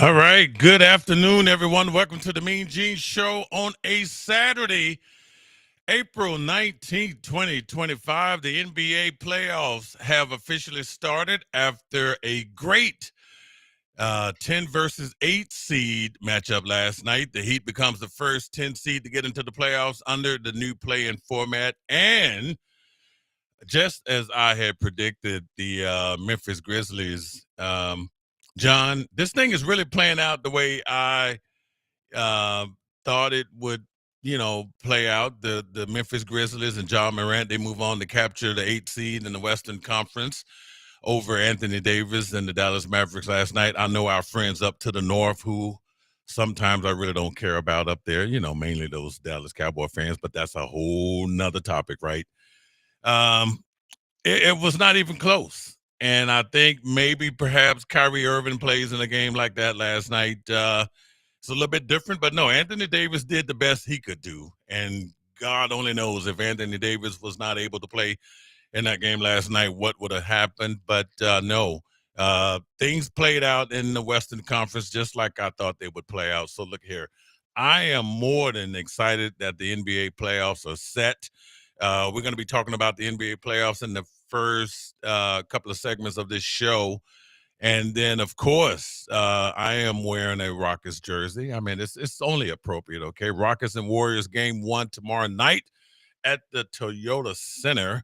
All right. Good afternoon, everyone. Welcome to the Mean Gene Show on a Saturday, April 19th, 2025. The NBA playoffs have officially started after a great 10 versus 8 seed matchup last night. The Heat becomes the first 10 seed to get into the playoffs under the new play in format. And just as I had predicted, the Memphis Grizzlies, John, this thing is really playing out the way I uh, thought it would, play out. The Memphis Grizzlies and John Morant, they move on to capture the 8th seed in the Western Conference over Anthony Davis and the Dallas Mavericks last night. I know our friends up to the north who sometimes I really don't care about up there, mainly those Dallas Cowboy fans, but that's a whole nother topic, right? Um, it was not even close. And I think maybe perhaps Kyrie Irving plays in a game like that last night. It's a little bit different, but no, Anthony Davis did the best he could do. And God only knows if Anthony Davis was not able to play in that game last night, what would have happened. But no, things played out in the Western Conference just like I thought they would play out. So look here. I am more than excited that the NBA playoffs are set. We're going to be talking about the NBA playoffs in the first couple of segments of this show. And then, of course, I am wearing a Rockets jersey. I mean, it's only appropriate, okay? Rockets and Warriors game one tomorrow night at the Toyota Center.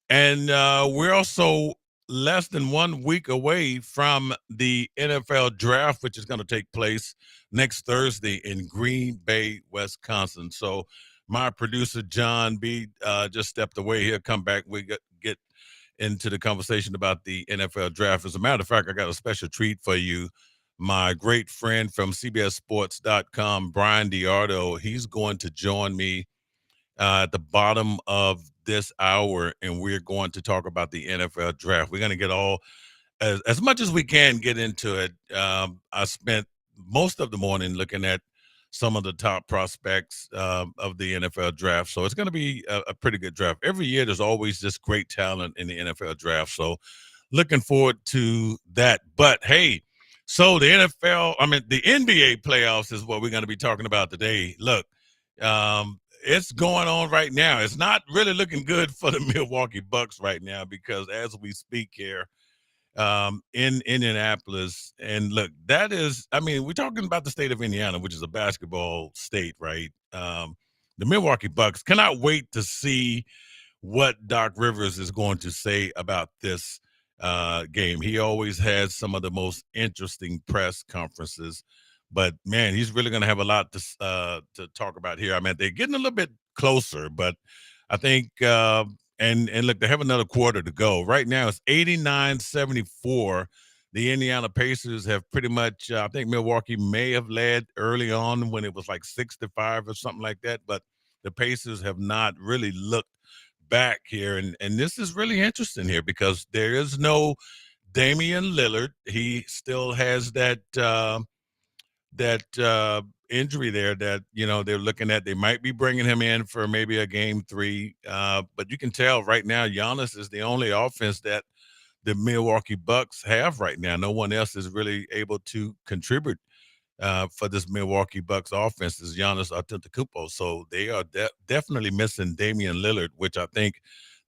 And we're also less than 1 week away from the NFL draft, which is going to take place next Thursday in Green Bay, Wisconsin. So my producer, John B., just stepped away. He'll come back. We get into the conversation about the NFL draft. As a matter of fact, I got a special treat for you. My great friend from CBSSports.com, Brian Diardo, he's going to join me at the bottom of this hour, and we're going to talk about the NFL draft. We're going to get all as much as we can get into it. I spent most of the morning looking at some of the top prospects of the NFL draft. So it's going to be a pretty good draft. Every year, there's always just great talent in the NFL draft. So looking forward to that. But hey, so the the NBA playoffs is what we're going to be talking about today. Look, it's going on right now. It's not really looking good for the Milwaukee Bucks right now because as we speak here, in Indianapolis. And look, that is, I mean, we're talking about the state of Indiana, which is a basketball state, right? The Milwaukee Bucks cannot wait to see what Doc Rivers is going to say about this game. He always has some of the most interesting press conferences, but man, he's really going to have a lot to talk about here. I mean, they're getting a little bit closer, but I think and look, they have another quarter to go. Right now, it's 89-74. The Indiana Pacers have pretty much. I think Milwaukee may have led early on when it was like 6-5 or something like that, but the Pacers have not really looked back here, and this is really interesting here because there is no Damian Lillard. He still has that injury there that they're looking at. They might be bringing him in for maybe a game three, but you can tell right now Giannis is the only offense that the Milwaukee Bucks have right now. No one else is really able to contribute for this Milwaukee Bucks offense is Giannis Antetokounmpo. So they are definitely missing Damian Lillard, which I think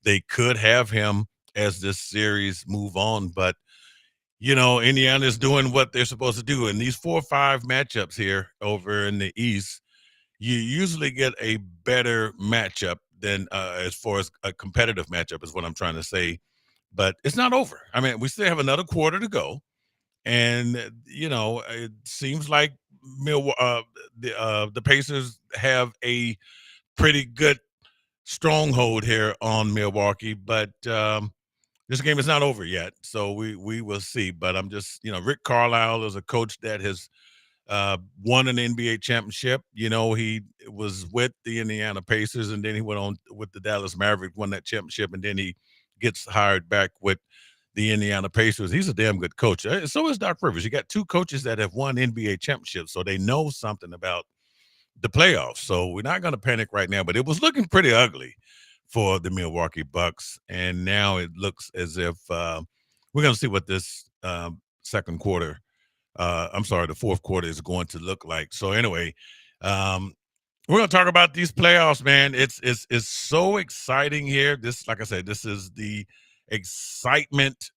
they could have him as this series move on. But Indiana is doing what they're supposed to do. In these 4 or 5 matchups here over in the East, you usually get a better matchup than as far as a competitive matchup is what I'm trying to say. But it's not over. I mean, we still have another quarter to go. And it seems like the Pacers have a pretty good stronghold here on Milwaukee, but this game is not over yet, so we will see. But I'm just Rick Carlisle is a coach that has won an NBA championship. He was with the Indiana Pacers, and then he went on with the Dallas Mavericks, won that championship, and then he gets hired back with the Indiana Pacers. He's a damn good coach. So is Doc Rivers. You got 2 coaches that have won NBA championships, so they know something about the playoffs. So we're not going to panic right now, but it was looking pretty ugly for the Milwaukee Bucks, and now it looks as if we're going to see what this second quarter I'm sorry, the fourth quarter is going to look like. So anyway, um, we're gonna talk about these playoffs, man. It's so exciting here. This, like I said, this is the excitement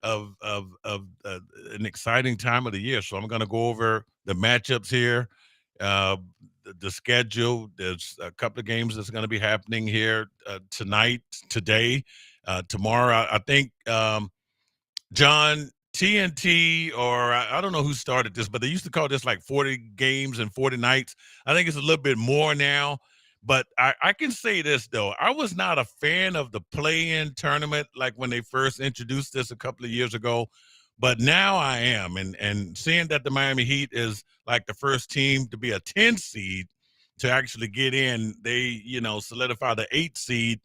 of an exciting time of the year. So I'm gonna go over the matchups here, uh, the schedule. There's a couple of games that's gonna be happening here tonight, today, tomorrow. I think. John, TNT, or I don't know who started this, but they used to call this like 40 games and 40 nights. I think it's a little bit more now. But I can say this, though. I was not a fan of the play in tournament like when they first introduced this a couple of years ago. But now I am. And seeing that the Miami Heat is like the first team to be a 10 seed to actually get in, they, solidify the 8 seed.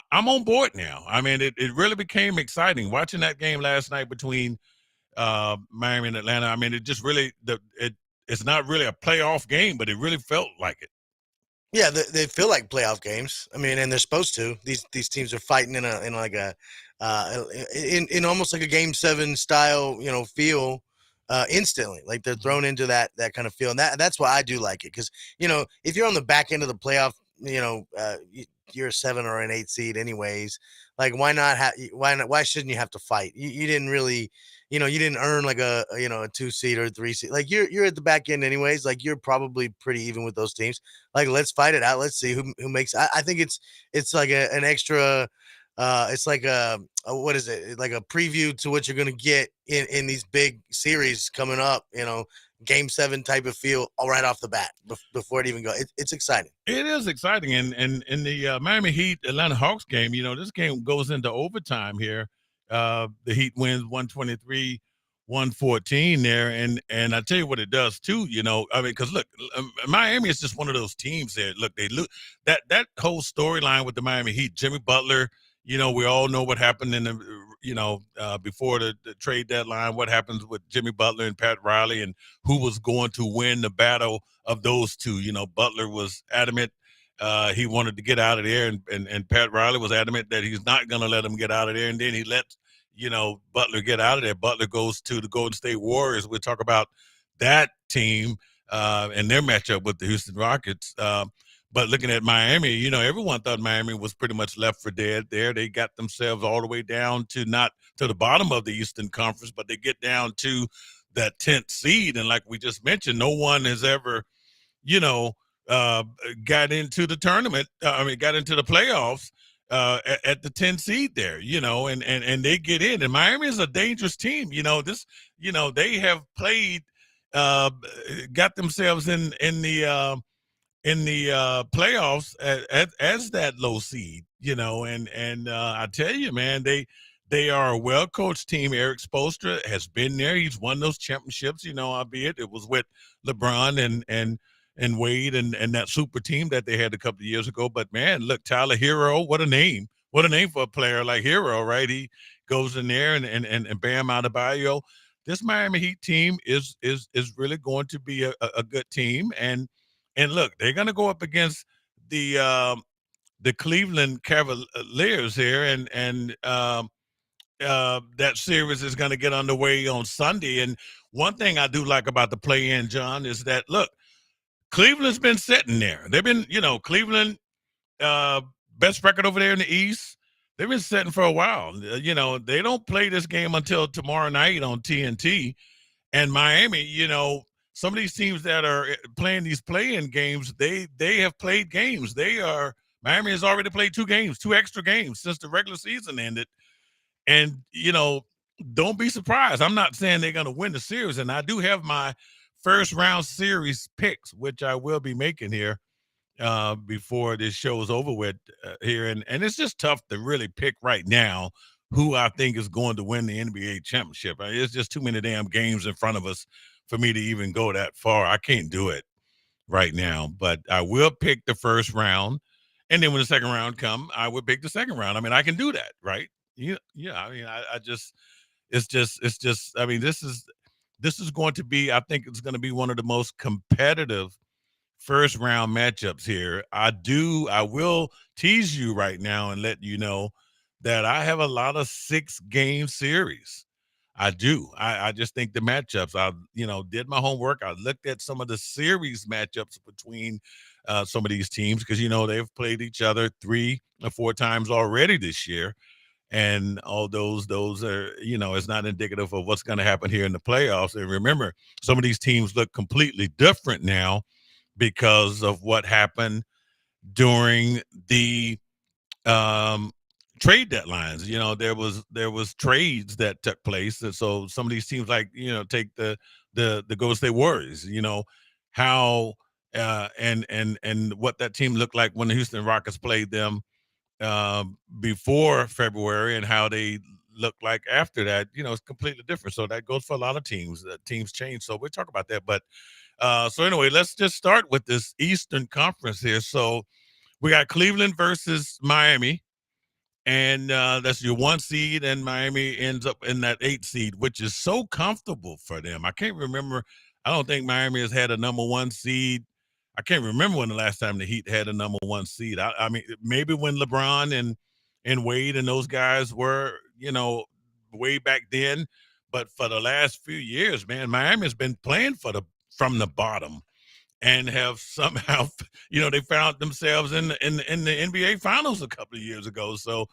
I'm on board now. I mean, it really became exciting watching that game last night between Miami and Atlanta. I mean, it just really it's not really a playoff game, but it really felt like it. Yeah, they feel like playoff games. I mean, and they're supposed to. These teams are fighting in like a in almost like a game 7 style, feel instantly. Like they're thrown into that kind of feel, and that's why I do like it, because if you're on the back end of the playoff, you're a 7 or an 8 seed anyways. Like why shouldn't you have to fight? You didn't really, you didn't earn like a 2 seed or a 3 seed. Like you're at the back end anyways. Like you're probably pretty even with those teams. Like let's fight it out. Let's see who makes. I think it's like an extra. It's like what is it? Like a preview to what you're gonna get in these big series coming up. Game 7 type of feel all right off the bat before it even go. It's exciting. It is exciting, and in the Miami Heat Atlanta Hawks game, this game goes into overtime here. The Heat wins 123-114 there, and I tell you what it does too. I mean, because look, Miami is just one of those teams there. Look, they look that whole storyline with the Miami Heat, Jimmy Butler. We all know what happened in the before the trade deadline. What happens with Jimmy Butler and Pat Riley, and who was going to win the battle of those two. Butler was adamant he wanted to get out of there, and Pat Riley was adamant that he's not going to let him get out of there. And then he let Butler get out of there. Butler goes to the Golden State Warriors. We'll talk about that team and their matchup with the Houston Rockets. But looking at Miami, everyone thought Miami was pretty much left for dead there. They got themselves all the way down to not to the bottom of the Eastern Conference, but they get down to that 10th seed. And like we just mentioned, no one has ever, uh, got into the tournament. Got into the playoffs at the 10 seed there, and they get in. And Miami is a dangerous team. They have played, got themselves in the playoffs as that low seed, and I tell you, man, they are a well coached team. Eric Spoelstra has been there; he's won those championships, albeit it was with LeBron and Wade and that super team that they had a couple of years ago. But man, look, Tyler Hero, what a name! What a name for a player like Hero, right? He goes in there and Bam Adebayo. This Miami Heat team is really going to be a good team, and look, they're going to go up against the Cleveland Cavaliers here, and that series is going to get underway on Sunday. And one thing I do like about the play-in, John, is that look, Cleveland's been sitting there. They've been, Cleveland uh, best record over there in the East. They've been sitting for a while. They don't play this game until tomorrow night on TNT. And Miami, some of these teams that are playing these play-in games, they have played games. Miami has already played 2 games, 2 extra games since the regular season ended. And don't be surprised. I'm not saying they're going to win the series, and I do have my first round series picks, which I will be making here before this show is over with here. And it's just tough to really pick right now who I think is going to win the NBA championship. It's just too many damn games in front of us for me to even go that far. I can't do it right now, but I will pick the first round. And then when the second round come, I would pick the second round. I mean, I can do that, right? Yeah. I mean, I just, it's just, I mean, this is going to be, I think it's going to be one of the most competitive first round matchups here. I will tease you right now and let you know that I have a lot of 6-game series. I do. I just think the matchups. I did my homework. I looked at some of the series matchups between some of these teams because they've played each other 3 or 4 times already this year, and all those are it's not indicative of what's going to happen here in the playoffs. And remember, some of these teams look completely different now because of what happened during the um trade deadlines. There was trades that took place, and so some of these teams, like take the Golden State Warriors. How and what that team looked like when the Houston Rockets played them before February, and how they look like after that. It's completely different. So that goes for a lot of teams. Teams change. So we'll talk about that. But so anyway, let's just start with this Eastern Conference here. So we got Cleveland versus Miami, and that's your 1 seed, and Miami ends up in that 8 seed, which is so comfortable for them. I can't remember. I don't think Miami has had a number 1 seed. I can't remember when the last time the Heat had a number 1 seed. I mean, maybe when LeBron and Wade and those guys were, way back then. But for the last few years, man, Miami's been playing from the bottom, and have somehow, they found themselves in the NBA Finals a couple of years ago. So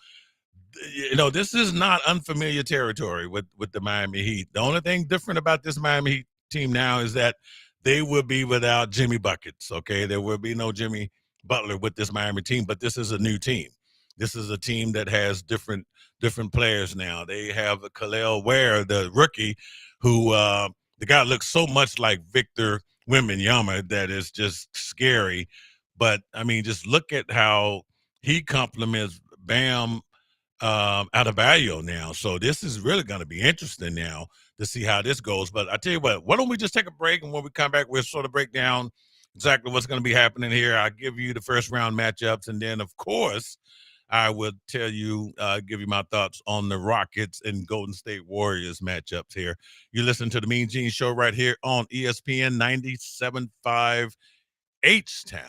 this is not unfamiliar territory with the Miami Heat. The only thing different about this Miami Heat team now is that they will be without Jimmy Buckets. Okay, there will be no Jimmy Butler with this Miami team, but this is a new team. This is a team that has different players now. They have Khalil Ware, the rookie, who the guy looks so much like Victor Wembanyama that is just scary. But I mean, just look at how he complements Bam Adebayo now. So this is really going to be interesting now to see how this goes. But I tell you what, why don't we just take a break, and when we come back, we'll sort of break down exactly what's going to be happening here. I'll give you the first round matchups, and then of course I will tell you, give you my thoughts on the Rockets and Golden State Warriors matchups here. You listen to the Mean Gene Show right here on ESPN 97.5 H Town.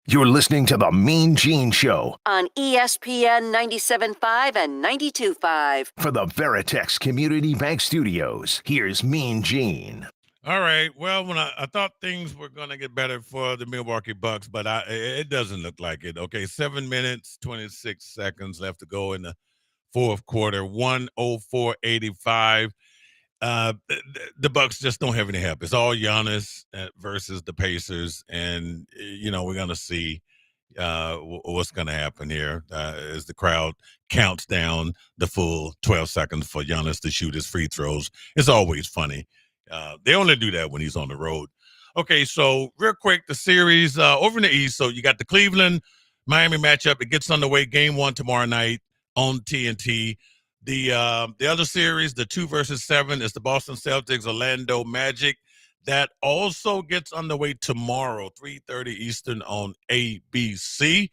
You're listening to the Mean Gene Show on ESPN 97.5 and 92.5. for the Veritex Community Bank Studios. Here's Mean Gene. All right. Well, when I thought things were going to get better for the Milwaukee Bucks, but it doesn't look like it. Okay, 7 minutes, 26 seconds left to go in the fourth quarter, 104-85. The Bucks just don't have any help. It's all Giannis versus the Pacers, and we're gonna see what's gonna happen here as the crowd counts down the full 12 seconds for Giannis to shoot his free throws. It's always funny. They only do that when he's on the road. Okay, so real quick, the series over in the East. So you got the Cleveland-Miami matchup. It gets underway game 1 tomorrow night on TNT. The other series, the 2 versus 7, is the Boston Celtics, Orlando Magic. That also gets underway tomorrow, 3:30 Eastern on ABC.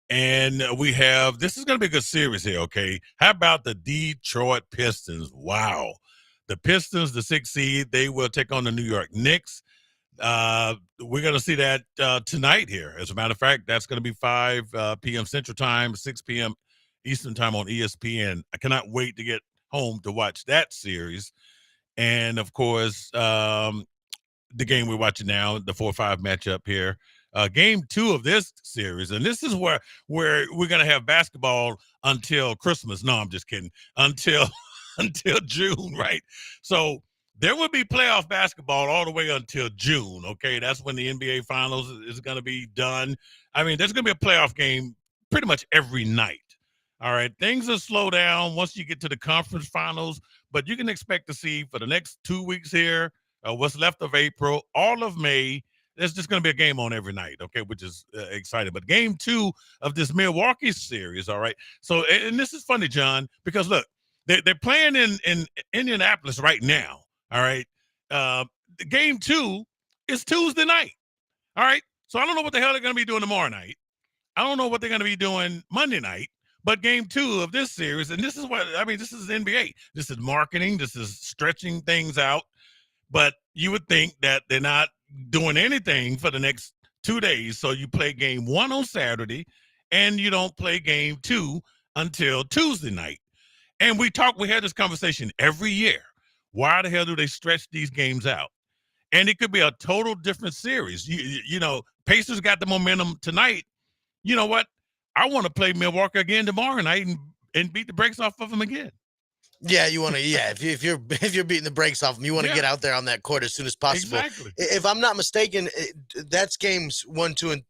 And we have, this is going to be a good series here, okay? How about the Detroit Pistons? Wow. The Pistons, the 6th seed, they will take on the New York Knicks. We're going to see that tonight here. As a matter of fact, that's going to be 5 p.m. Central Time, 6 p.m. Eastern Time on ESPN. I cannot wait to get home to watch that series. And, of course, the game we're watching now, the 4-5 matchup here. Game 2 of this series, and this is where we're going to have basketball until Christmas. No, I'm just kidding. Until June, right? So there will be playoff basketball all the way until June, okay? That's when the NBA Finals is going to be done. I mean, there's going to be a playoff game pretty much every night. All right, things will slow down once you get to the conference finals, but you can expect to see for the next 2 weeks here, what's left of April, all of May, there's just going to be a game on every night, okay, which is exciting. But game 2 of this Milwaukee series, all right, so, and this is funny, John, because look, they're playing in Indianapolis right now, all right? The game 2 is Tuesday night, all right? So I don't know what the hell they're going to be doing tomorrow night. I don't know what they're going to be doing Monday night. But game 2 of this series, and this is what, I mean, this is NBA. This is marketing. This is stretching things out. But you would think that they're not doing anything for the next 2 days. So you play game 1 on Saturday, and you don't play game 2 until Tuesday night. And we had this conversation every year. Why the hell do they stretch these games out? And it could be a total different series. You know, Pacers got the momentum tonight. You know what? I want to play Milwaukee again tomorrow night and beat the brakes off of them again. Yeah, you want to. Yeah, if you're beating the brakes off them, you want to get out there on that court as soon as possible. Exactly. If I'm not mistaken, that's games 1, 2, and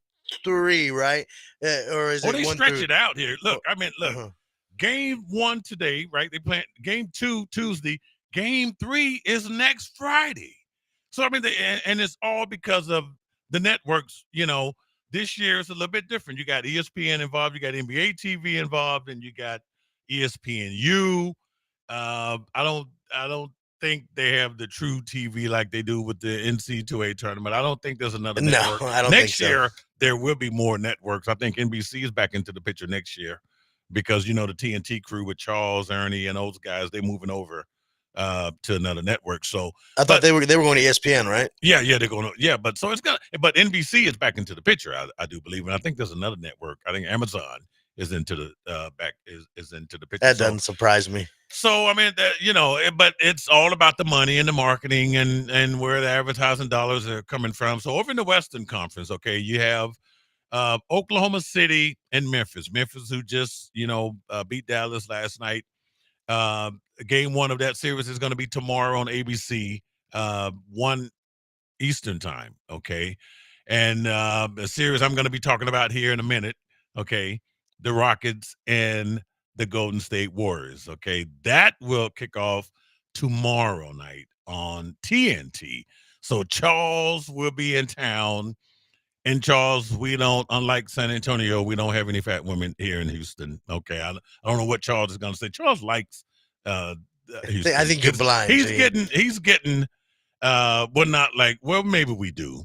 3, right? Or is it? They stretch it out here. Look, Uh-huh. Game 1 today, right? They play game 2 Tuesday. Game 3 is next Friday. So I mean, and it's all because of the networks. You know, this year is a little bit different. You got ESPN involved, you got NBA TV involved, and you got ESPNU. I don't think they have the true TV like they do with the NC2A tournament. I don't think there's another network. No, I don't next think so. year there will be more networks. I think NBC is back into the picture next year because the TNT crew with Charles, Ernie, and those guys, they're moving over to another network. So I thought they were going to ESPN, right? Yeah, they're going to. Yeah, but NBC is back into the picture. I do believe, and I think there's another network. I think Amazon is into the is into the picture. That doesn't surprise me. So I mean, but it's all about the money and the marketing and where the advertising dollars are coming from. So over in the Western Conference, okay, you have Oklahoma City and Memphis. Memphis, who just beat Dallas last night. Game 1 of that series is going to be tomorrow on ABC, 1 Eastern time. Okay. And the series I'm going to be talking about here in a minute. Okay. The Rockets and the Golden State Warriors. Okay. That will kick off tomorrow night on TNT. So Charles will be in town. And Charles, unlike San Antonio, we don't have any fat women here in Houston. Okay. I don't know what Charles is going to say. Charles likes Houston. I think you're blind. He's getting maybe we do.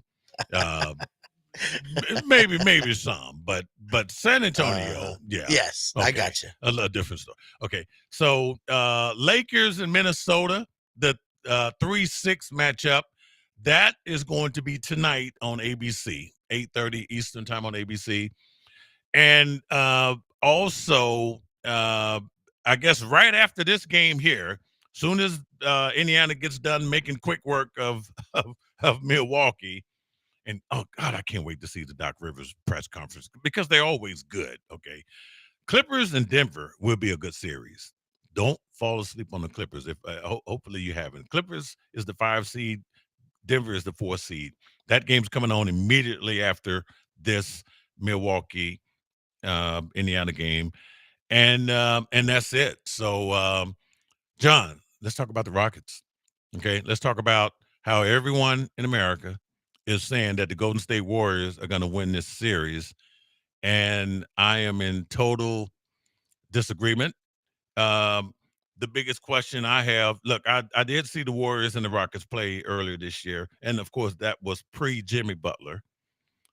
Maybe some, but San Antonio, yeah. Yes, okay. I got you. A different story. Okay. So Lakers and Minnesota, the 3-6 matchup. That is going to be tonight on ABC, 8:30 Eastern time on ABC. And also, I guess right after this game here, soon as Indiana gets done making quick work of Milwaukee, and oh God, I can't wait to see the Doc Rivers press conference because they're always good. Okay, Clippers and Denver will be a good series. Don't fall asleep on the Clippers. If hopefully you haven't. Clippers is the 5 seed. Denver is the 4 seed. That game's coming on immediately after this Milwaukee Indiana game, and that's it. So, John, let's talk about the Rockets. Okay, let's talk about how everyone in America is saying that the Golden State Warriors are going to win this series, and I am in total disagreement. The biggest question I have, look, I did see the Warriors and the Rockets play earlier this year, and of course that was pre Jimmy Butler.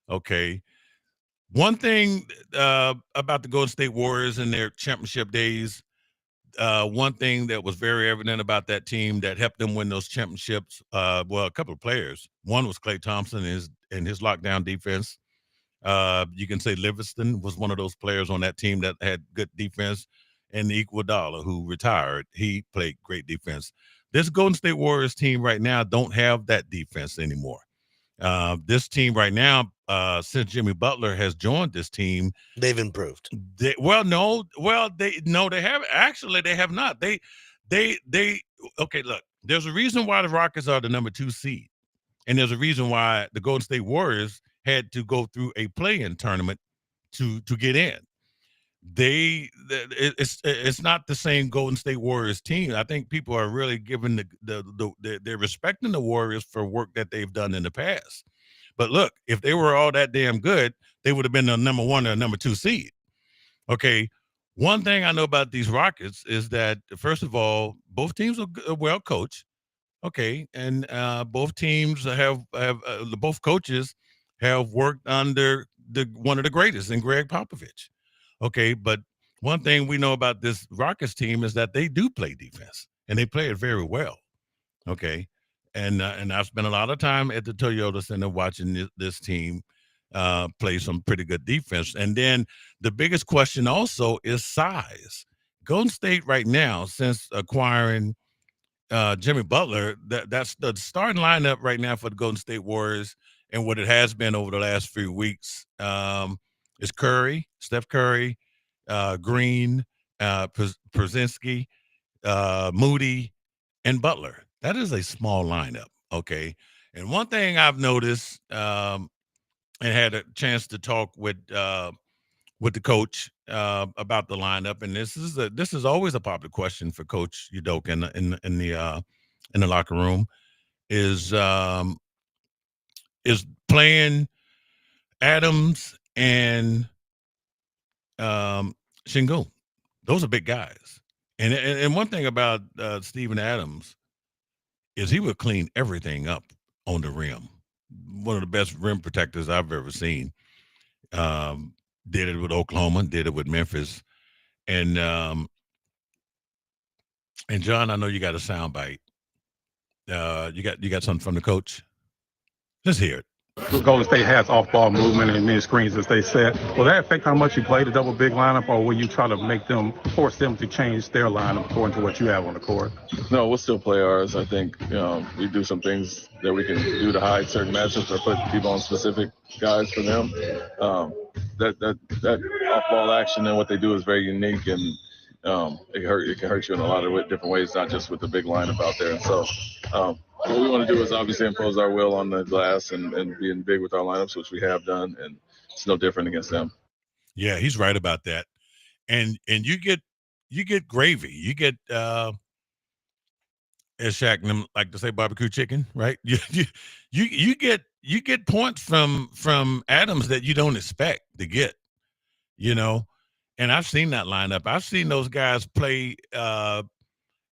Okay, one thing about the Golden State Warriors in their championship days, one thing that was very evident about that team that helped them win those championships, well, a couple of players. One was Klay Thompson and his lockdown defense. You can say Livingston was one of those players on that team that had good defense, and Iguodala, who retired, he played great defense. This Golden State Warriors team right now don't have that defense anymore. This team right now, since Jimmy Butler has joined this team, they've improved. They have actually they have not. They okay. Look, there's a reason why the Rockets are the number 2 seed, and there's a reason why the Golden State Warriors had to go through a play-in tournament to get in. It's not the same Golden State Warriors team. I think people are really giving they're respecting the Warriors for work that they've done in the past. But look, if they were all that damn good, they would have been the number 1 or number 2 seed. Okay. One thing I know about these Rockets is that, first of all, both teams are well coached. Okay, and both teams have both coaches have worked under one of the greatest in Greg Popovich. Okay, but one thing we know about this Rockets team is that they do play defense, and they play it very well. Okay, and I've spent a lot of time at the Toyota Center watching this team play some pretty good defense. And then the biggest question also is size. Golden State right now, since acquiring Jimmy Butler, that's the starting lineup right now for the Golden State Warriors, and what it has been over the last few weeks is Curry, Steph Curry, Green, Brzezinski, Moody, and Butler. That is a small lineup, okay? And one thing I've noticed and had a chance to talk with the coach about the lineup, and this is always a popular question for Coach Udoka in the locker room, is playing Adams and Şengün. Those are big guys, and one thing about Steven Adams is he would clean everything up on the rim. One of the best rim protectors I've ever seen. Did it with Oklahoma, did it with Memphis, and John, I know you got a sound bite. You got something from the coach? Let's hear it. Golden State has off-ball movement and mid screens as they said. Will that affect how much you play the double big lineup, or will you try to force them to change their lineup according to what you have on the court? No, we'll still play ours. I think we do some things that we can do to hide certain matchups or put people on specific guys for them. That off-ball action and what they do is very unique, and it can hurt you in a lot of different ways, not just with the big lineup out there. And so what we want to do is obviously impose our will on the glass and being big with our lineups, which we have done, and it's no different against them. Yeah, he's right about that. And you get gravy. You get as Shaq and them like to say, barbecue chicken, right? You get points from Adams that you don't expect to get, And I've seen that lineup. I've seen those guys play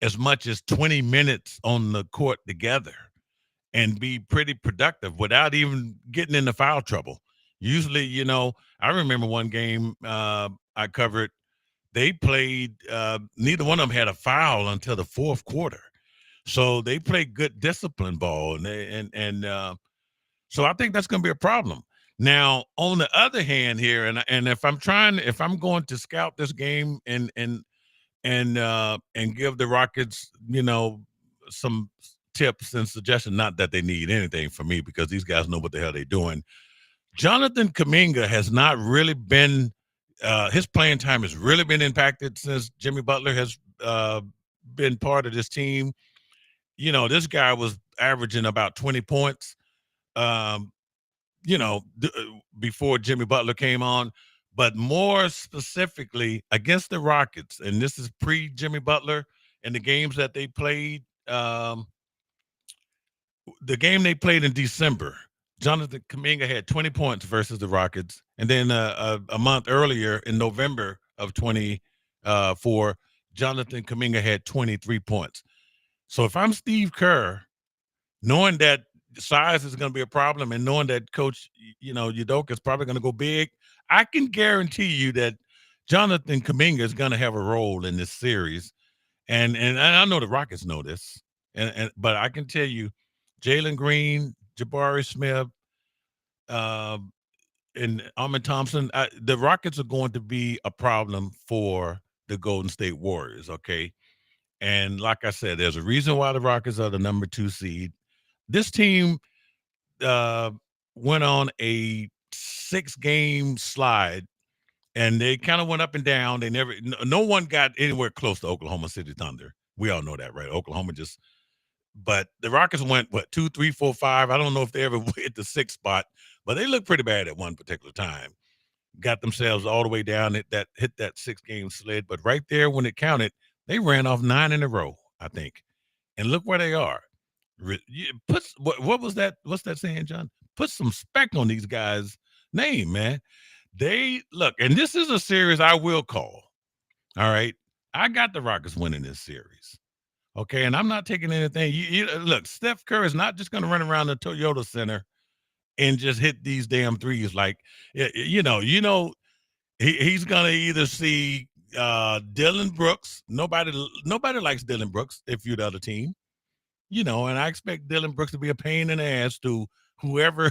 as much as 20 minutes on the court together and be pretty productive without even getting into foul trouble. Usually, I remember one game I covered, they played, neither one of them had a foul until the fourth quarter. So they play good discipline ball, so I think that's going to be a problem. Now, on the other hand, here, and if I'm going to scout this game and give the Rockets, some tips and suggestions, not that they need anything from me because these guys know what the hell they're doing. Jonathan Kuminga has not really been his playing time has really been impacted since Jimmy Butler has been part of this team. This guy was averaging about 20 points, um, before Jimmy Butler came on. But more specifically against the Rockets, and this is pre Jimmy Butler and the games that they played. The game they played in December, Jonathan Kuminga had 20 points versus the Rockets. And then a month earlier in November of 24, Jonathan Kuminga had 23 points. So if I'm Steve Kerr, knowing that size is going to be a problem and knowing that Coach, Udoka is probably going to go big, I can guarantee you that Jonathan Kuminga is going to have a role in this series. And I know the Rockets know this, but I can tell you, Jalen Green, Jabari Smith, uh, and Ahmed Thompson, the Rockets are going to be a problem for the Golden State Warriors. Okay, and like I said, there's a reason why the Rockets are the number 2 seed. This team uh, went on a 6-game slide, and they kind of went up and down. They never, no one got anywhere close to Oklahoma City Thunder. We all know that, right? Oklahoma just, but the Rockets went what 2, 3, 4, 5. I don't know if they ever hit the 6th spot, but they looked pretty bad at one particular time. Got themselves all the way down at that, hit that 6-game sled. But right there when it counted, they ran off 9 in a row, I think. And look where they are. What was that? What's that saying, John? Put some spec on these guys' name, man. They look, and this is a series I will call. All right. I got the Rockets winning this series. Okay. And I'm not taking anything. Look, Steph Curry is not just going to run around the Toyota Center and just hit these damn threes. Like, he's going to either see Dylan Brooks. Nobody likes Dylan Brooks if you're the other team, and I expect Dylan Brooks to be a pain in the ass to whoever,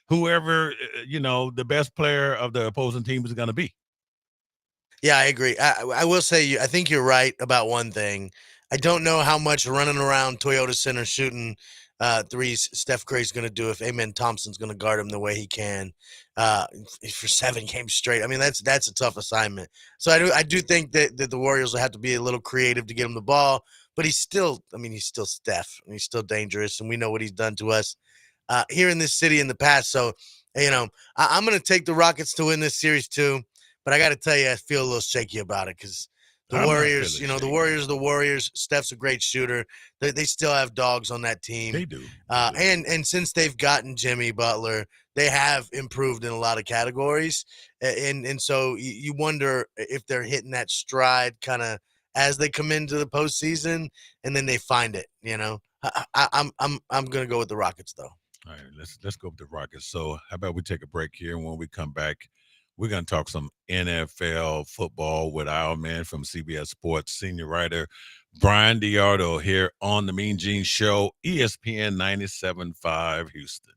the best player of the opposing team is going to be. Yeah, I agree. I will say I think you're right about one thing. I don't know how much running around Toyota Center shooting threes Steph Curry's going to do if Amen Thompson's going to guard him the way he can for 7 games straight. I mean, that's a tough assignment. So I do think that the Warriors will have to be a little creative to get him the ball. But he's still Steph, and he's still dangerous, and we know what he's done to us here in this city in the past. So, I'm going to take the Rockets to win this series too. But I got to tell you, I feel a little shaky about it because the Warriors, the Warriors, the Warriors. Steph's a great shooter. They still have dogs on that team. They do. And since they've gotten Jimmy Butler, they have improved in a lot of categories. And so you wonder if they're hitting that stride kind of as they come into the postseason, and then they find it. I'm gonna go with the Rockets though. All right, let's go with the Rockets. So how about we take a break here, and when we come back, we're going to talk some NFL football with our man from CBS Sports, senior writer Brian Diardo here on the Mean Gene Show, ESPN 97.5 Houston.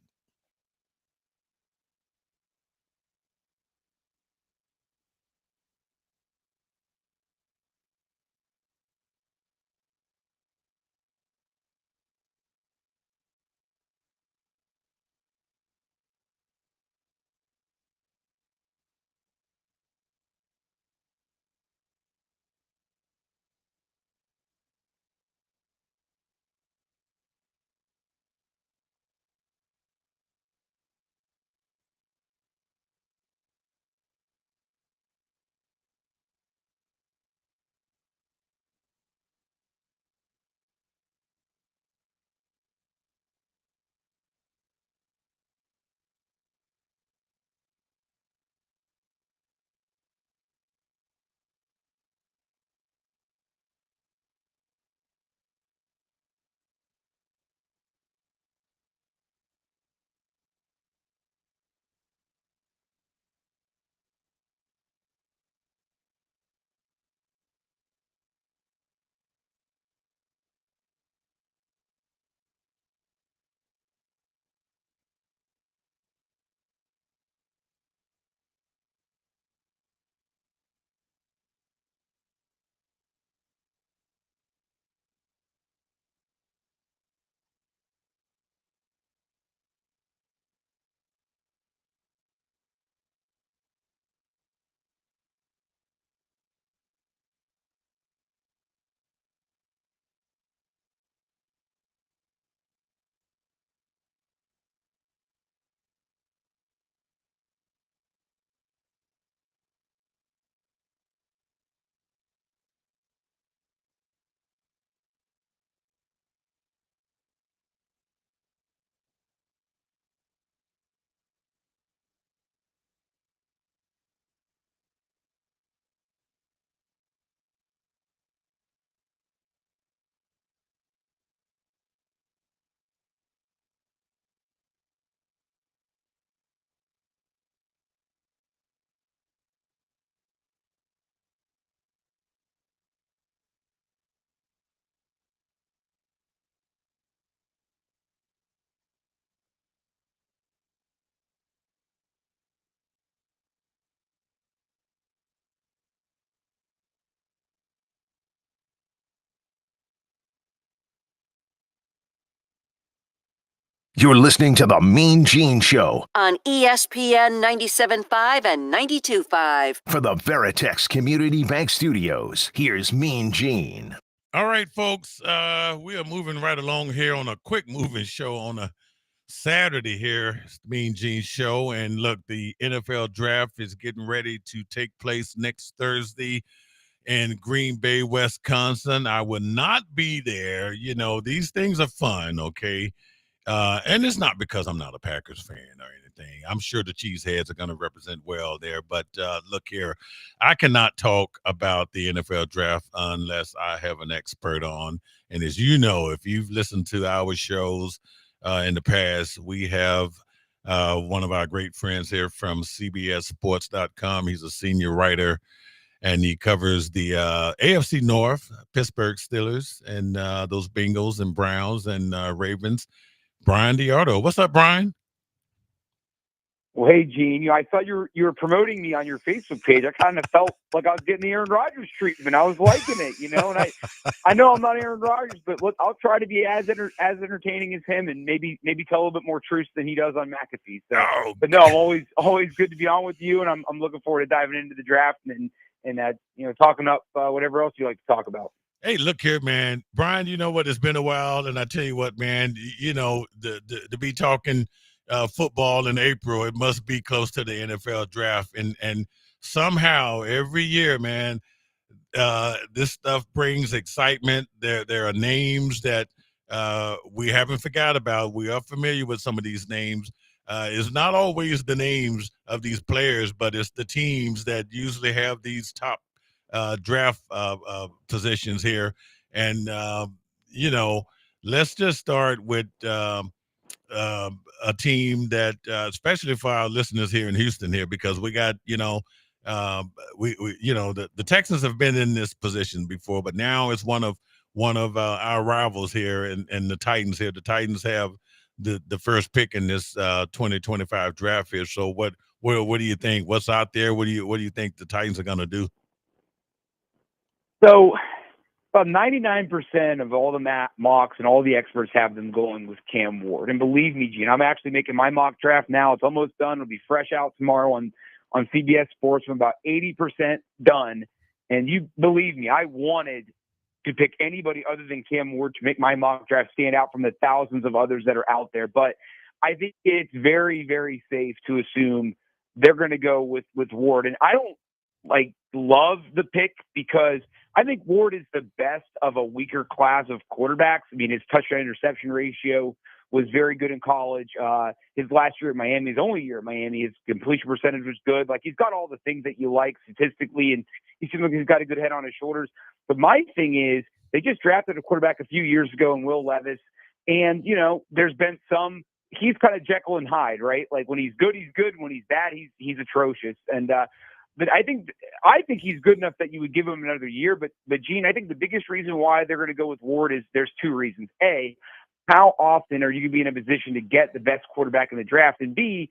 You're listening to the Mean Gene Show on ESPN 97.5 and 92.5. for the Veritex Community Bank Studios. Here's Mean Gene. All right, folks, we are moving right along here on a quick moving show on a Saturday here. It's the Mean Gene Show. And look, the NFL draft is getting ready to take place next Thursday in Green Bay, Wisconsin. I will not be there. You know, these things are fun, okay? And it's not because I'm not a Packers fan or anything. I'm sure the Cheeseheads are going to represent well there. But look here, I cannot talk about the NFL draft unless I have an expert on. And as you know, if you've listened to our shows in the past, we have one of our great friends here from CBSSports.com. He's a senior writer, and he covers the AFC North, Pittsburgh Steelers, and those Bengals and Browns and Ravens. Brian DeArdo. What's up, Brian? Well, hey, Gene, I thought you were promoting me on your Facebook page. I kind of felt like I was getting the Aaron Rodgers treatment. I was liking it, and I know I'm not Aaron Rodgers, but look, I'll try to be as entertaining as him, and maybe tell a little bit more truth than he does on McAfee. So, But no, I'm always good to be on with you, and I'm looking forward to diving into the draft and talking up whatever else you like to talk about. Hey, look here, man. Brian, you know what? It's been a while, and I tell you what, man, you know, to be talking football in April, it must be close to the NFL draft. And somehow every year, man, this stuff brings excitement. There are names that we haven't forgot about. We are familiar with some of these names. It's not always the names of these players, but it's the teams that usually have these top draft positions here. And let's just start with a team that especially for our listeners here in Houston here, because we got the Texans have been in this position before, but now it's one of our rivals here and the Titans here. The Titans have the first pick in this 2025 draft here. So what do you think? What's out there? What do you think the Titans are going to do? So about 99% of all the mocks and all the experts have them going with Cam Ward. And believe me, Gene, I'm actually making my mock draft now. It's almost done. It'll be fresh out tomorrow on CBS Sports. I'm about 80% done. And you believe me, I wanted to pick anybody other than Cam Ward to make my mock draft stand out from the thousands of others that are out there. But I think it's very, very safe to assume they're going to go with Ward. And I don't love the pick because I think Ward is the best of a weaker class of quarterbacks. I mean, his touchdown interception ratio was very good in college. His last year at Miami, his only year at Miami, his completion percentage was good. He's got all the things that you like statistically, and he seems like he's got a good head on his shoulders. But my thing is, they just drafted a quarterback a few years ago in Will Levis, and there's been he's kind of Jekyll and Hyde, right? When he's good, he's good. When he's bad, he's atrocious. And but I think he's good enough that you would give him another year. But Gene, I think the biggest reason why they're going to go with Ward is there's two reasons. A, how often are you going to be in a position to get the best quarterback in the draft? And B,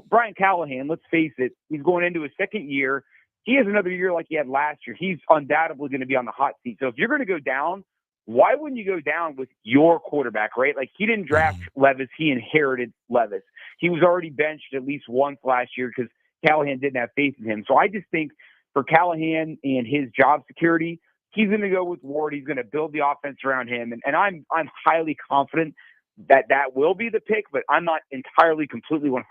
Brian Callahan, let's face it, he's going into his second year. He has another year like he had last year. He's undoubtedly going to be on the hot seat. So if you're going to go down, why wouldn't you go down with your quarterback, right? He didn't draft Levis. He inherited Levis. He was already benched at least once last year because Callahan didn't have faith in him. So I just think for Callahan and his job security, he's going to go with Ward. He's going to build the offense around him. And I'm highly confident that will be the pick, but I'm not entirely completely 100%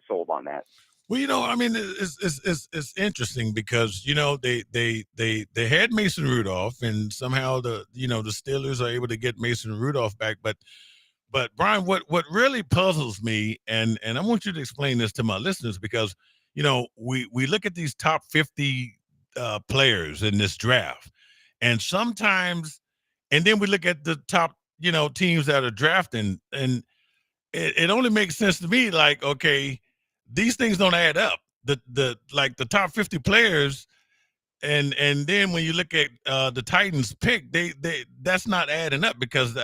sold on that. Well, I mean, it's interesting because they had Mason Rudolph, and somehow the Steelers are able to get Mason Rudolph back. But Brian, what really puzzles me, and I want you to explain this to my listeners, because we look at these top 50 players in this draft, and sometimes, and then we look at the top teams that are drafting, and it only makes sense to me. Okay, these things don't add up. The top 50 players, and then when you look at the Titans pick, they that's not adding up, because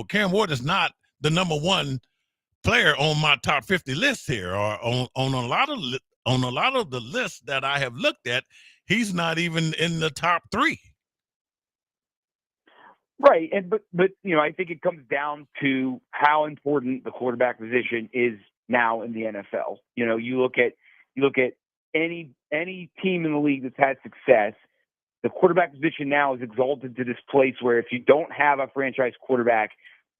Cam Ward is not the number one player on my top 50 list here, or on a lot of the lists that I have looked at, he's not even in the top 3. Right, but I think it comes down to how important the quarterback position is now in the NFL. You look at any team in the league that's had success. The quarterback position now is exalted to this place where if you don't have a franchise quarterback,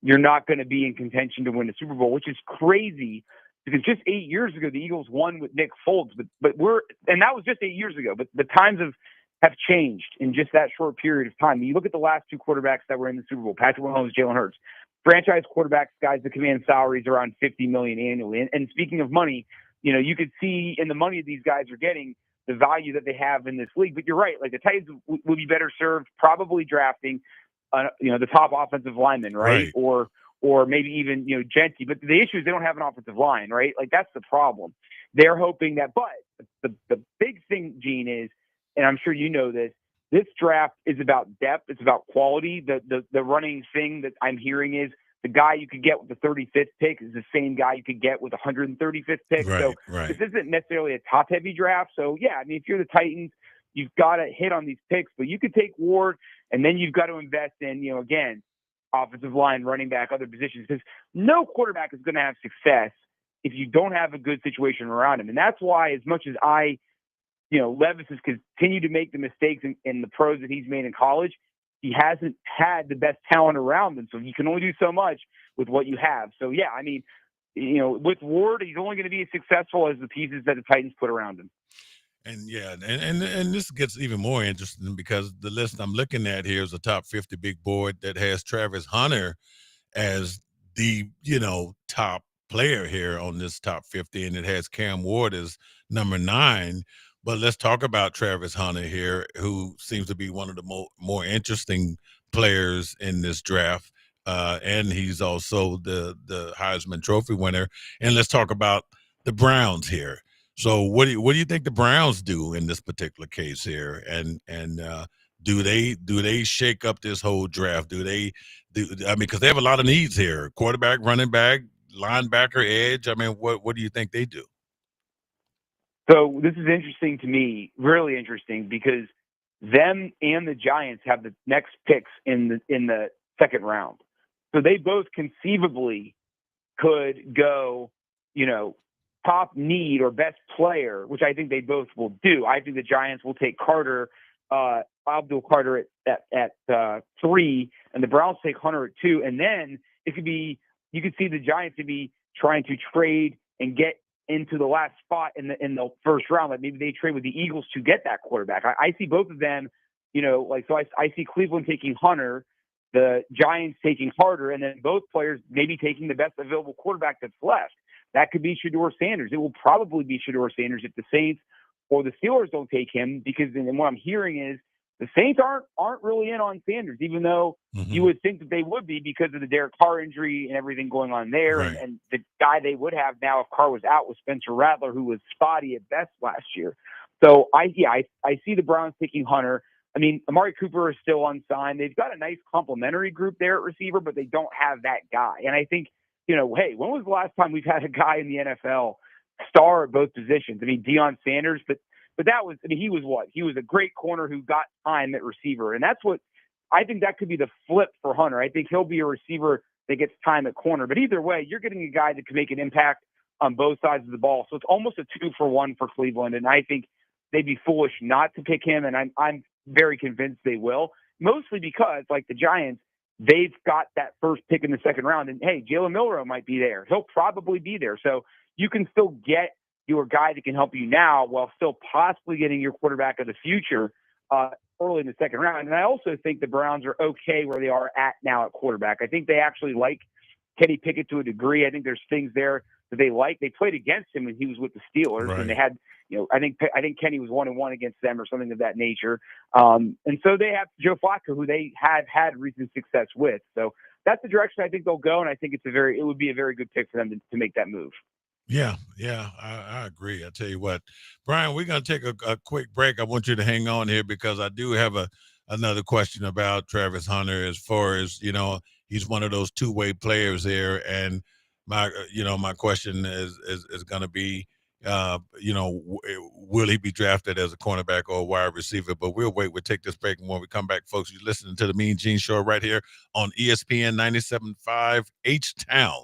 you're not going to be in contention to win the Super Bowl, which is crazy because just 8 years ago the Eagles won with Nick Foles, and that was just 8 years ago. But the times have changed in just that short period of time. You look at the last two quarterbacks that were in the Super Bowl: Patrick Mahomes, Jalen Hurts. Franchise quarterbacks, guys that command salaries around $50 million annually. And speaking of money, you could see in the money these guys are getting the value that they have in this league. But you're right, like the Titans would be better served probably drafting, the top offensive lineman, right? Or maybe even Gentry. But the issue is they don't have an offensive line, right? Like that's the problem. They're hoping that. But the big thing, Gene, is, and I'm sure you know this draft is about depth. It's about quality. The running thing that I'm hearing is the guy you could get with the 35th pick is the same guy you could get with the 135th pick. So this isn't necessarily a top-heavy draft. So, yeah, I mean, if you're the Titans, you've got to hit on these picks. But you could take Ward, and then you've got to invest in, again, offensive line, running back, other positions. Because no quarterback is going to have success if you don't have a good situation around him. And that's why, as much as Levis has continued to make the mistakes in the pros that he's made in college, he hasn't had the best talent around him. So you can only do so much with what you have. So, yeah, I mean, with Ward, he's only going to be as successful as the pieces that the Titans put around him. And, yeah, and this gets even more interesting because the list I'm looking at here is a top 50 big board that has Travis Hunter as the, top player here on this top 50, and it has Cam Ward as number 9. But let's talk about Travis Hunter here, who seems to be one of the more interesting players in this draft. And he's also the Heisman Trophy winner. And let's talk about the Browns here. So what do you think the Browns do in this particular case here? And do they shake up this whole draft? Because they have a lot of needs here: quarterback, running back, linebacker, edge. I mean, what do you think they do? So this is interesting to me, really interesting, because them and the Giants have the next picks in the second round. So they both conceivably could go, top need or best player, which I think they both will do. I think the Giants will take Abdul Carter at 3, and the Browns take Hunter at 2. And then you could see the Giants to be trying to trade and get into the last spot in the first round. Like maybe they trade with the Eagles to get that quarterback. I see both of them, so I see Cleveland taking Hunter, the Giants taking Carter, and then both players maybe taking the best available quarterback that's left. That could be Shedeur Sanders. It will probably be Shedeur Sanders if the Saints or the Steelers don't take him, because then what I'm hearing is the Saints aren't really in on Sanders, even though you would think that they would be because of the Derek Carr injury and everything going on there. Right. And the guy they would have now if Carr was out was Spencer Rattler, who was spotty at best last year. So I see the Browns taking Hunter. I mean, Amari Cooper is still unsigned. They've got a nice complementary group there at receiver, but they don't have that guy. And I think, hey, when was the last time we've had a guy in the NFL star at both positions? I mean, Deion Sanders, but that was, he was what? He was a great corner who got time at receiver. And that's what I think that could be the flip for Hunter. I think he'll be a receiver that gets time at corner. But either way, you're getting a guy that can make an impact on both sides of the ball. So it's almost a 2-for-1 for Cleveland. And I think they'd be foolish not to pick him. And I'm very convinced they will, mostly because, like the Giants, they've got that first pick in the second round. And, hey, Jalen Milroe might be there. He'll probably be there. So you can still get your guy that can help you now while still possibly getting your quarterback of the future early in the second round. And I also think the Browns are okay where they are at now at quarterback. I think they actually like Kenny Pickett to a degree. I think there's things there that they like. They played against him when he was with the Steelers, right. And they had, I think Kenny was 1-1 against them or something of that nature. And so they have Joe Flacco, who they have had recent success with. So that's the direction I think they'll go, and I think it would be a very good pick for them to make that move. Yeah, I agree. I tell you what, Brian, we're going to take a quick break. I want you to hang on here because I do have another question about Travis Hunter as far as, he's one of those two-way players there. And my question is going to be, will he be drafted as a cornerback or a wide receiver? But we'll wait. We'll take this break. And when we come back, folks, you're listening to the Mean Gene Show right here on ESPN 97.5 H-Town.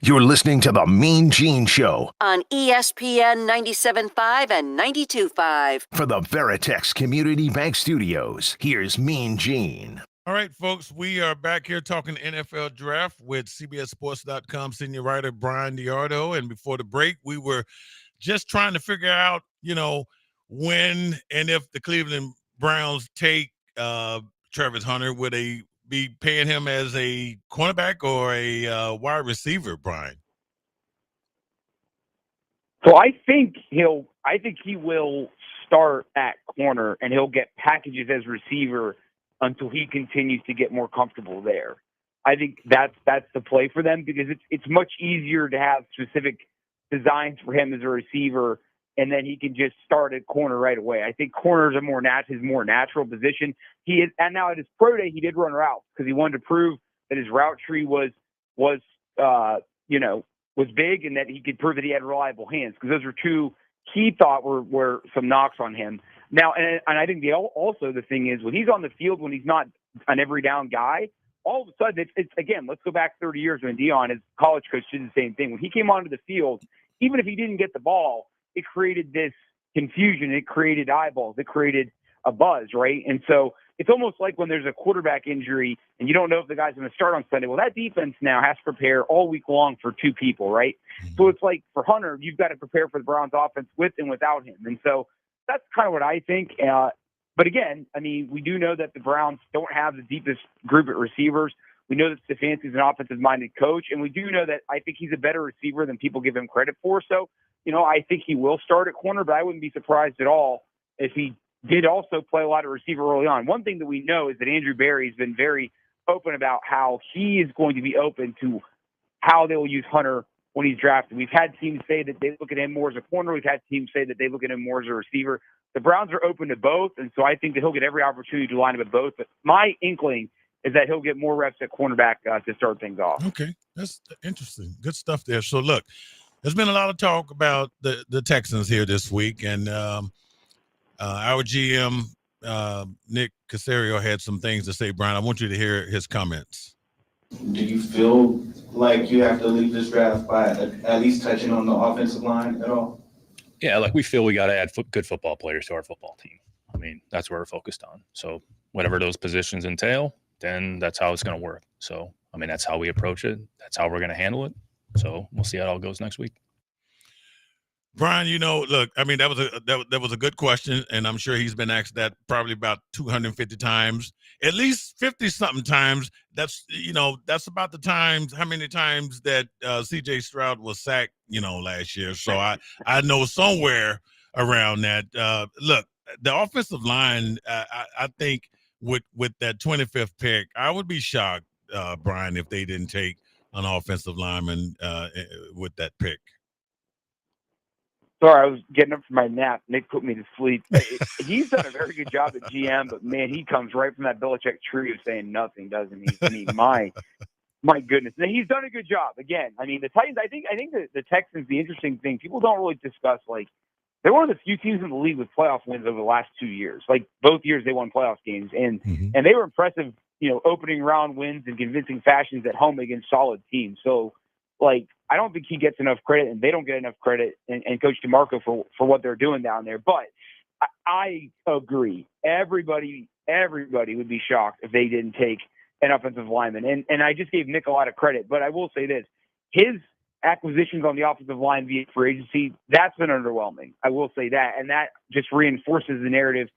You're listening to the Mean Gene Show on ESPN 97.5 and 92.5. for the Veritex Community Bank Studios. Here's Mean Gene. All right, folks, we are back here talking NFL draft with CBSSports.com senior writer Brian Diardo. And before the break, we were just trying to figure out, when and if the Cleveland Browns take Travis Hunter, would they be paying him as a cornerback or a wide receiver, Brian? So I think he will start at corner and he'll get packages as receiver until he continues to get more comfortable there. I think that's the play for them because it's much easier to have specific designs for him as a receiver, and then he can just start at corner right away. I think corners are his more natural position. And now at his pro day he did run routes because he wanted to prove that his route tree was big and that he could prove that he had reliable hands, because those were two he thought were some knocks on him. Now, and I think also the thing is when he's on the field, when he's not an every down guy, all of a sudden it's again, let's go back 30 years when Dion, his college coach, did the same thing. When he came onto the field, even if he didn't get the ball, it created this confusion. It created eyeballs. It created a buzz, right? And so it's almost like when there's a quarterback injury and you don't know if the guy's going to start on Sunday. Well, that defense now has to prepare all week long for two people, right? So it's like for Hunter, you've got to prepare for the Browns offense with and without him. And so that's kind of what I think. But again, I mean, we do know that the Browns don't have the deepest group at receivers. We know that Stefanski's an offensive-minded coach, and we do know that I think he's a better receiver than people give him credit for. So, I think he will start at corner, but I wouldn't be surprised at all if he did also play a lot of receiver early on. One thing that we know is that Andrew Berry's been very open about how he is going to be open to how they will use Hunter when he's drafted. We've had teams say that they look at him more as a corner. We've had teams say that they look at him more as a receiver. The Browns are open to both, and so I think that he'll get every opportunity to line up at both. But my inkling is that he'll get more reps at cornerback to start things off. Okay, that's interesting. Good stuff there. So, look, there's been a lot of talk about the Texans here this week, and our GM, Nick Caserio, had some things to say. Brian, I want you to hear his comments. Do you feel like you have to leave this draft by at least touching on the offensive line at all? Yeah, like we feel we got to add good football players to our football team. I mean, that's what we're focused on. So whatever those positions entail, then that's how it's going to work. So, I mean, that's how we approach it. That's how we're going to handle it. So we'll see how it all goes next week. Brian, look, I mean, that was a good question, and I'm sure he's been asked that probably about 250 times, at least 50-something times. That's about the times, how many times that C.J. Stroud was sacked, last year. So I know somewhere around that. Look, the offensive line, I think with that 25th pick, I would be shocked, Brian, if they didn't take an offensive lineman with that pick. Sorry, I was getting up from my nap. Nick put me to sleep. He's done a very good job at GM, but man, he comes right from that Belichick tree of saying nothing, doesn't he? I mean, my goodness. And he's done a good job. Again, I mean, the Titans, I think the Texans, the interesting thing, people don't really discuss, like, they're one of the few teams in the league with playoff wins over the last 2 years. Like, both years they won playoff games, and they were impressive, opening round wins in convincing fashions at home against solid teams. So, like, I don't think he gets enough credit, and they don't get enough credit, and Coach DeMarco for what they're doing down there. But I agree. Everybody would be shocked if they didn't take an offensive lineman. And I just gave Nick a lot of credit. But I will say this. His acquisitions on the offensive line via free agency, that's been underwhelming. I will say that. And that just reinforces the narrative.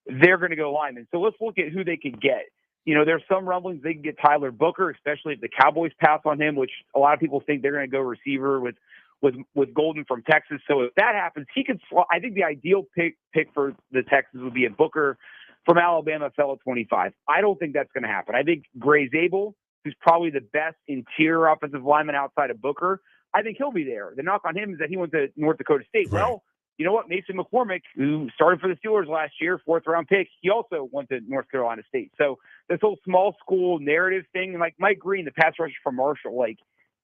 They're going to go linemen. So let's look at who they could get. There's some rumblings they can get Tyler Booker, especially if the Cowboys pass on him, which a lot of people think they're going to go receiver with Golden from Texas. So if that happens, he could. I think the ideal pick for the Texans would be a Booker from Alabama, fellow 25. I don't think that's going to happen. I think Gray Zabel, who's probably the best interior offensive lineman outside of Booker, I think he'll be there. The knock on him is that he went to North Dakota State. Right. Well, you know what? Mason McCormick, who started for the Steelers last year, 4th-round pick, he also went to North Carolina State. So this whole small school narrative thing, like Mike Green, the pass rusher from Marshall, like,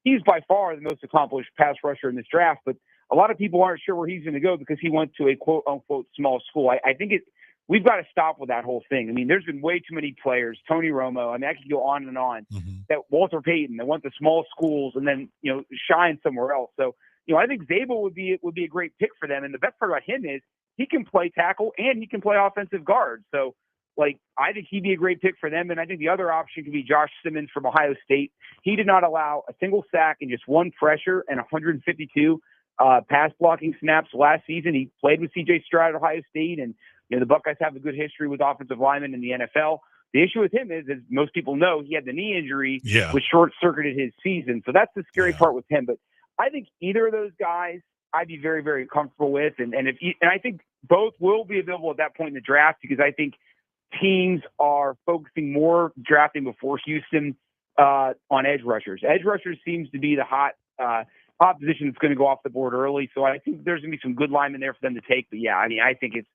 he's by far the most accomplished pass rusher in this draft, but a lot of people aren't sure where he's going to go because he went to a quote-unquote small school. I think we've got to stop with that whole thing. I mean, there's been way too many players, Tony Romo, I mean, I could go on and on, that Walter Payton, that went to small schools and then, shine somewhere else. So, I think Zabel would be a great pick for them. And the best part about him is he can play tackle and he can play offensive guard. So, like, I think he'd be a great pick for them. And I think the other option could be Josh Simmons from Ohio State. He did not allow a single sack and just one pressure and 152 pass blocking snaps last season. He played with C.J. Stroud at Ohio State. And, the Buckeyes have a good history with offensive linemen in the NFL. The issue with him is, as most people know, he had the knee injury, which short-circuited his season. So that's the scary part with him. But I think either of those guys I'd be very, very comfortable with. And I think both will be available at that point in the draft because I think teams are focusing more drafting before Houston on edge rushers. Edge rushers seems to be the hot position that's going to go off the board early. So I think there's going to be some good linemen there for them to take. But yeah, I mean, I think it's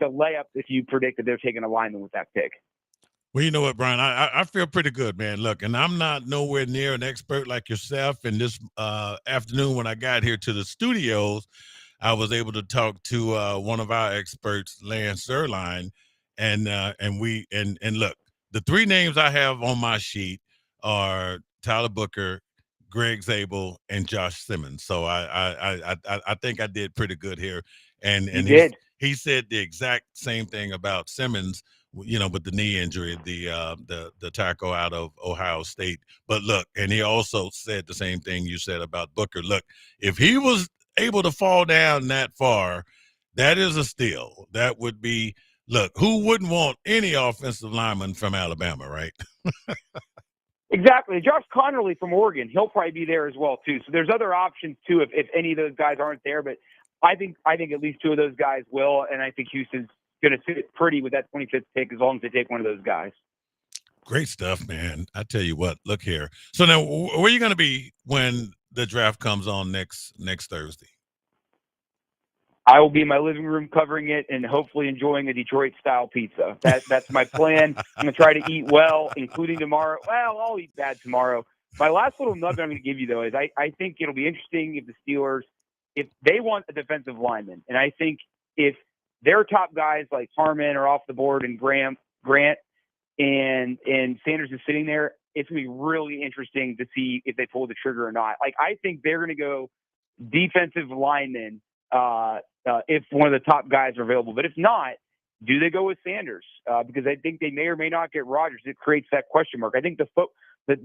a layup if you predict that they're taking a lineman with that pick. Well, you know what, Brian? I feel pretty good, man. Look, and I'm not nowhere near an expert like yourself. And this afternoon when I got here to the studios, I was able to talk to one of our experts, Lance Zierlein, and look, the three names I have on my sheet are Tyler Booker, Greg Zabel, and Josh Simmons. So I think I did pretty good here. And he said the exact same thing about Simmons, with the knee injury, the tackle out of Ohio State. But look, and he also said the same thing you said about Booker. Look, if he was able to fall down that far, that is a steal. That would be, look, who wouldn't want any offensive lineman from Alabama, right? Exactly. Josh Connerly from Oregon, he'll probably be there as well too. So there's other options too if any of those guys aren't there. But I think at least two of those guys will, and I think Houston's going to fit pretty with that 25th pick as long as they take one of those guys. Great stuff, man. I tell you what, look here. So now, where are you going to be when the draft comes on next Thursday? I will be in my living room covering it and hopefully enjoying a Detroit-style pizza. That's my plan. I'm going to try to eat well, including tomorrow. Well, I'll eat bad tomorrow. My last little nugget I'm going to give you, though, is I think it'll be interesting if the Steelers, if they want a defensive lineman, and I think if their top guys like Harmon are off the board and Grant and Sanders is sitting there, it's going to be really interesting to see if they pull the trigger or not. Like, I think they're going to go defensive lineman if one of the top guys are available. But if not, do they go with Sanders? Because I think they may or may not get Rodgers. It creates that question mark. I think the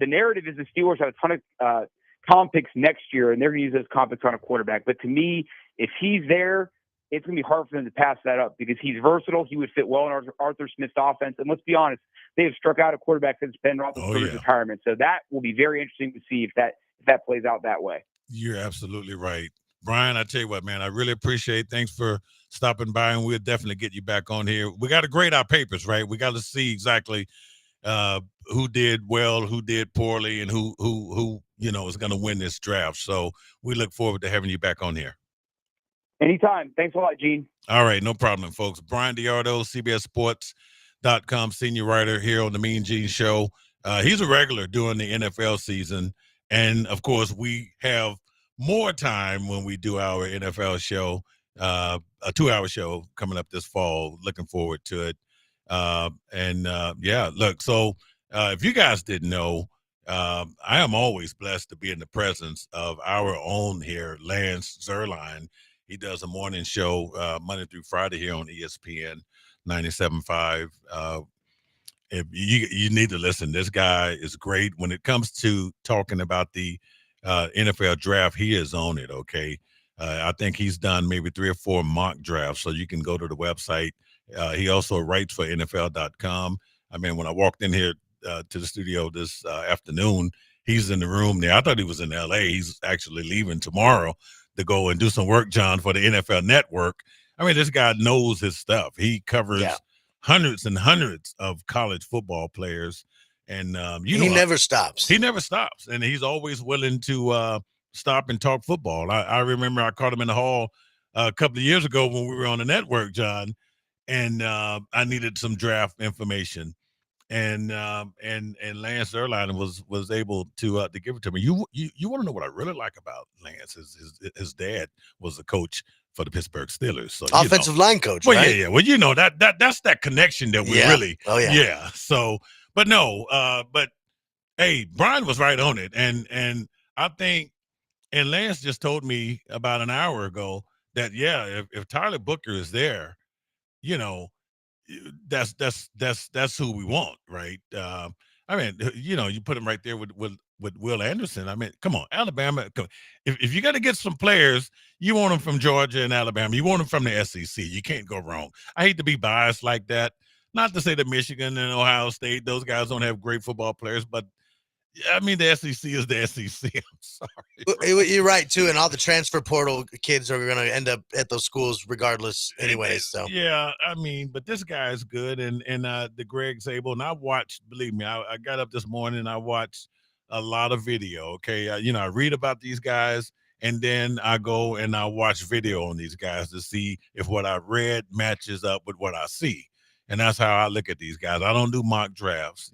narrative is the Steelers have a ton of comp picks next year, and they're going to use those comp picks on a quarterback. But to me, if he's there, it's going to be hard for them to pass that up because he's versatile. He would fit well in Arthur Smith's offense. And let's be honest, they have struck out a quarterback since Ben Roethlisberger's retirement. So that will be very interesting to see if that plays out that way. You're absolutely right. Brian, I tell you what, man, I really appreciate it. Thanks for stopping by, and we'll definitely get you back on here. We got to grade our papers, right? We got to see exactly who did well, who did poorly, and who is going to win this draft. So we look forward to having you back on here. Anytime. Thanks a lot, Gene. All right, no problem, folks. Brian DeArdo, CBSSports.com, senior writer here on the Mean Gene Show. He's a regular during the NFL season, and of course, we have more time when we do our NFL show, a 2-hour show coming up this fall. Looking forward to it. Look, so if you guys didn't know, I am always blessed to be in the presence of our own here, Lance Zierlein. He does a morning show Monday through Friday here on ESPN 97.5. If you need to listen. This guy is great. When it comes to talking about the NFL draft, he is on it, okay? I think he's done maybe 3 or 4 mock drafts, so you can go to the website. He also writes for NFL.com. I mean, when I walked in here to the studio this afternoon, he's in the room there. I thought he was in L.A. He's actually leaving tomorrow to go and do some work, John, for the NFL Network. I mean, this guy knows his stuff. He covers hundreds and hundreds of college football players. And he never stops. He never stops, and he's always willing to stop and talk football. I remember I caught him in the hall a couple of years ago when we were on the network, John, and I needed some draft information, and Lance Zierlein was able to give it to me. You want to know what I really like about Lance? His dad was a coach for the Pittsburgh Steelers, so offensive line coach. Well, right? yeah. Well, that's that connection that we really. Oh yeah. Yeah. So. But no, but hey, Brian was right on it. And I think, and Lance just told me about an hour ago that, if Tyler Booker is there, that's who we want, right? I mean, you put him right there with Will Anderson. I mean, come on, Alabama. If you got to get some players, you want them from Georgia and Alabama. You want them from the SEC. You can't go wrong. I hate to be biased like that. Not to say that Michigan and Ohio State, those guys don't have great football players, but I mean, the SEC is the SEC. I'm sorry. You're right, too. And all the transfer portal kids are going to end up at those schools regardless anyways. So yeah, I mean, but this guy is good. And the Greg Zabel, and I watched, believe me, I got up this morning and I watched a lot of video, okay? I read about these guys, and then I go and I watch video on these guys to see if what I read matches up with what I see. And that's how I look at these guys. I don't do mock drafts,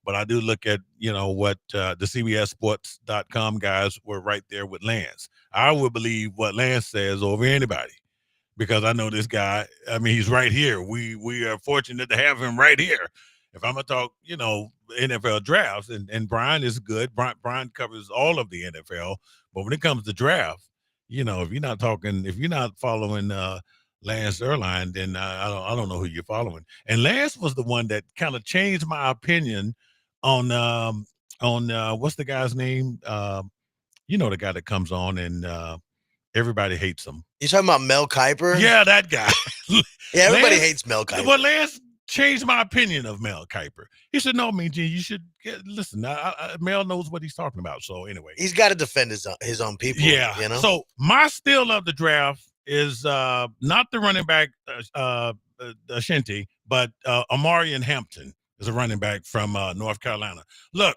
but I do look at, what the CBSSports.com guys were right there with Lance. I would believe what Lance says over anybody because I know this guy. I mean, he's right here. We are fortunate to have him right here. If I'm going to talk, NFL drafts, and Brian is good. Brian covers all of the NFL. But when it comes to draft, if you're not following Lance Erline, then I don't know who you're following. And Lance was the one that kind of changed my opinion on what's the guy's name? You know, the guy that comes on and everybody hates him. You talking about Mel Kiper? Yeah, that guy. Yeah, everybody Lance- hates Mel Kiper. Well, Lance changed my opinion of Mel Kiper. He said, "No, Mean Gene, you should listen. Mel knows what he's talking about." So anyway, He's got to defend his own people. yeah. You know. So my steal of the draft is not the running back Shinty, but Amarian Hampton is a running back from North Carolina. Look,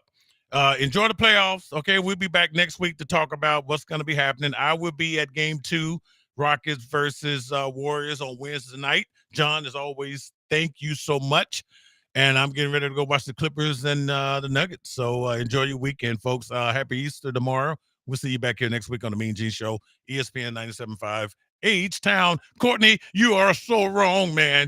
enjoy the playoffs. Okay, we'll be back next week to talk about what's going to be happening. I will be at Game 2, Rockets versus Warriors on Wednesday night. John, as always, thank you so much. And I'm getting ready to go watch the Clippers and the Nuggets. So enjoy your weekend, folks. Happy Easter tomorrow. We'll see you back here next week on the Mean Gene Show, ESPN 97.5, H-Town. Courtney, you are so wrong, man.